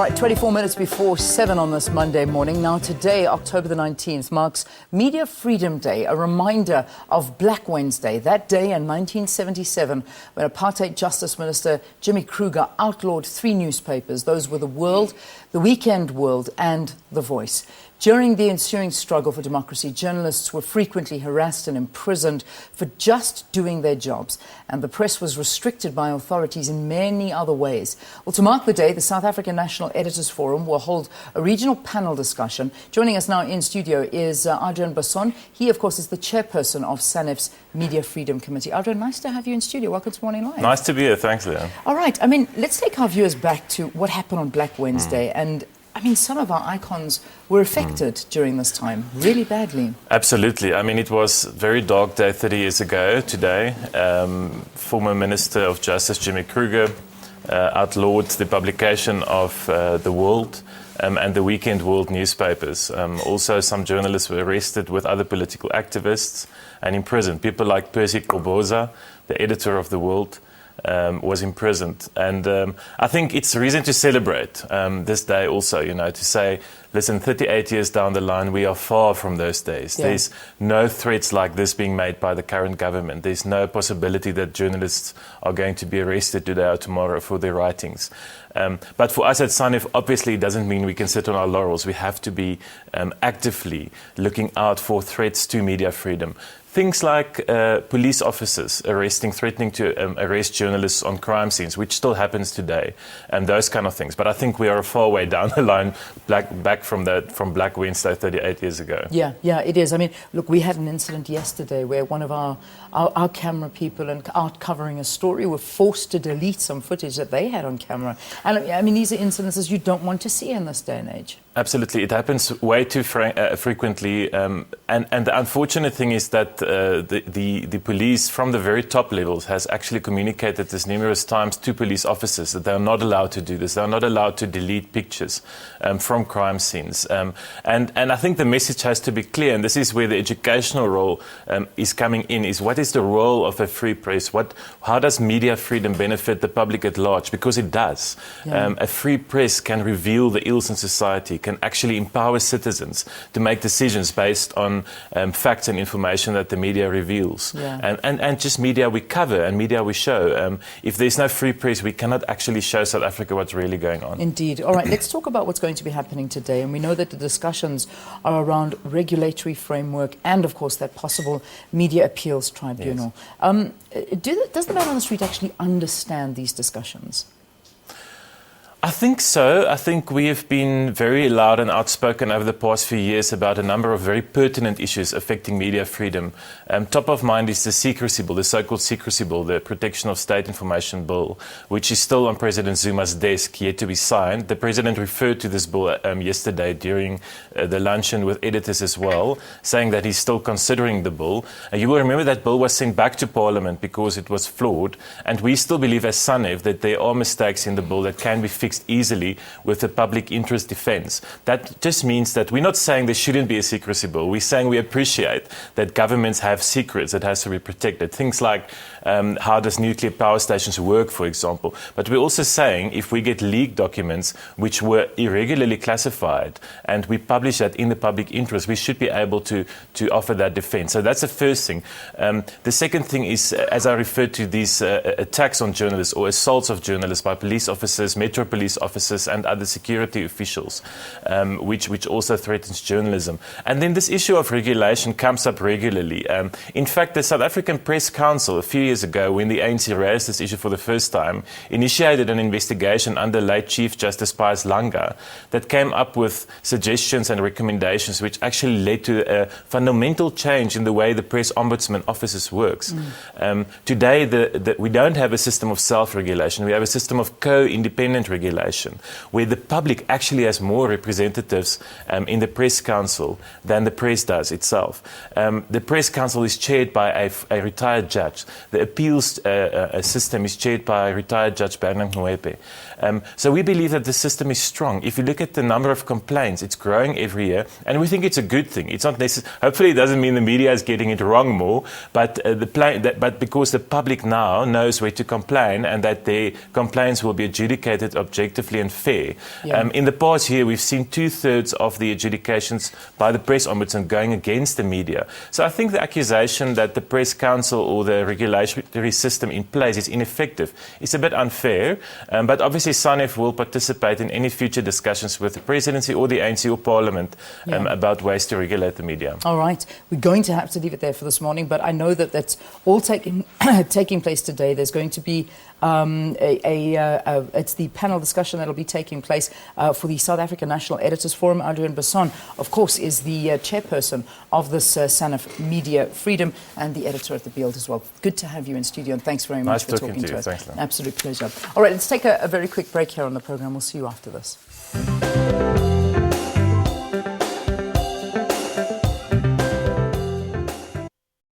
All right, 24 minutes before 7 on this Monday morning. Now today, October the 19th, marks Media Freedom Day, a reminder of Black Wednesday, that day in 1977 when apartheid Justice Minister Jimmy Kruger outlawed 3 newspapers. Those were The World, The Weekend World and The Voice. During the ensuing struggle for democracy, journalists were frequently harassed and imprisoned for just doing their jobs, and the press was restricted by authorities in many other ways. Well, to mark the day, the South African National Editors Forum will hold a regional panel discussion. Joining us now in studio is Adriaan Basson. He, of course, is the chairperson of SANEF's Media Freedom Committee. Adriaan, nice to have you in studio. Welcome to Morning Live. Nice to be here. Thanks, Leon. All right. I mean, let's take our viewers back to what happened on Black Wednesday. And I mean, some of our icons were affected during this time, really badly. Absolutely. I mean, it was a very dark day 30 years ago today. Former Minister of Justice Jimmy Kruger outlawed the publication of The World and The Weekend World newspapers. Also, some journalists were arrested with other political activists and imprisoned. People like Percy Koboza, the editor of The World, was imprisoned. And I think it's a reason to celebrate this day also, you know, to say, listen, 38 years down the line, we are far from those days. Yeah. There's no threats like this being made by the current government. There's no possibility that journalists are going to be arrested today or tomorrow for their writings. But for us at SANEF, obviously, it doesn't mean we can sit on our laurels. We have to be actively looking out for threats to media freedom. Things like police officers threatening to arrest journalists on crime scenes, which still happens today, and those kind of things. But I think we are a far way down the line, back from Black Wednesday 38 years ago. Yeah, it is. I mean, look, we had an incident yesterday where one of our camera people and out covering a story were forced to delete some footage that they had on camera. And I mean, these are incidences you don't want to see in this day and age. Absolutely. It happens way too frequently. And the unfortunate thing is that the police from the very top levels has actually communicated this numerous times to police officers that they're not allowed to do this. They're not allowed to delete pictures from crime scenes. And I think the message has to be clear, and this is where the educational role is coming in, is what is the role of a free press? How does media freedom benefit the public at large? Because it does. Yeah. A free press can reveal the ills in society, can actually empower citizens to make decisions based on facts and information that the media reveals. Yeah. And just media we cover and media we show. If there's no free press, we cannot actually show South Africa what's really going on. Indeed. All right, let's talk about what's going to be happening today. And we know that the discussions are around regulatory framework and, of course, that possible media appeals tribunal. Yes. Does the man on the street actually understand these discussions? I think so. I think we have been very loud and outspoken over the past few years about a number of very pertinent issues affecting media freedom. Top of mind is the secrecy bill, the so-called secrecy bill, the Protection of State Information Bill, which is still on President Zuma's desk, yet to be signed. The President referred to this bill yesterday during the luncheon with editors as well, saying that he's still considering the bill. You will remember that bill was sent back to Parliament because it was flawed, and we still believe as SANEF that there are mistakes in the bill that can be fixed easily with the public interest defence. That just means that we're not saying there shouldn't be a secrecy bill. We're saying we appreciate that governments have secrets that has to be protected. Things like how does nuclear power stations work, for example. But we're also saying if we get leaked documents which were irregularly classified and we publish that in the public interest, we should be able to offer that defence. So that's the first thing. The second thing is, as I referred to these attacks on journalists or assaults of journalists by police officers, Metro Police officers and other security officials, which also threatens journalism. And then this issue of regulation comes up regularly. In fact, the South African Press Council, a few years ago, when the ANC raised this issue for the first time, initiated an investigation under late Chief Justice Pius Langa that came up with suggestions and recommendations which actually led to a fundamental change in the way the Press Ombudsman Office works. Today, we don't have a system of self-regulation. We have a system of co-independent regulation, where the public actually has more representatives in the Press Council than the press does itself. The Press Council is chaired by a retired judge. The appeals system is chaired by retired Judge Bernard Mwepe. So we believe that the system is strong. If you look at the number of complaints, it's growing every year, and we think it's a good thing. It's not hopefully it doesn't mean the media is getting it wrong more, but because the public now knows where to complain and that their complaints will be adjudicated objectively objectively and fair. Yeah. In the past year, we've seen 2/3 of the adjudications by the Press Ombudsman going against the media. So I think the accusation that the Press Council or the regulatory system in place is ineffective is a bit unfair. But obviously, SANEF will participate in any future discussions with the Presidency or the ANC or Parliament about ways to regulate the media. All right. We're going to have to leave it there for this morning, but I know that that's all taking place today. There's going to be it's the panel discussion that will be taking place for the South African National Editors Forum. Adriaan Basson, of course, is the chairperson of this SANEF Media Freedom and the editor at the Beeld as well. Good to have you in studio, and thanks very much for talking to us. Thanks, Absolute pleasure. All right, let's take a very quick break here on the program. We'll see you after this.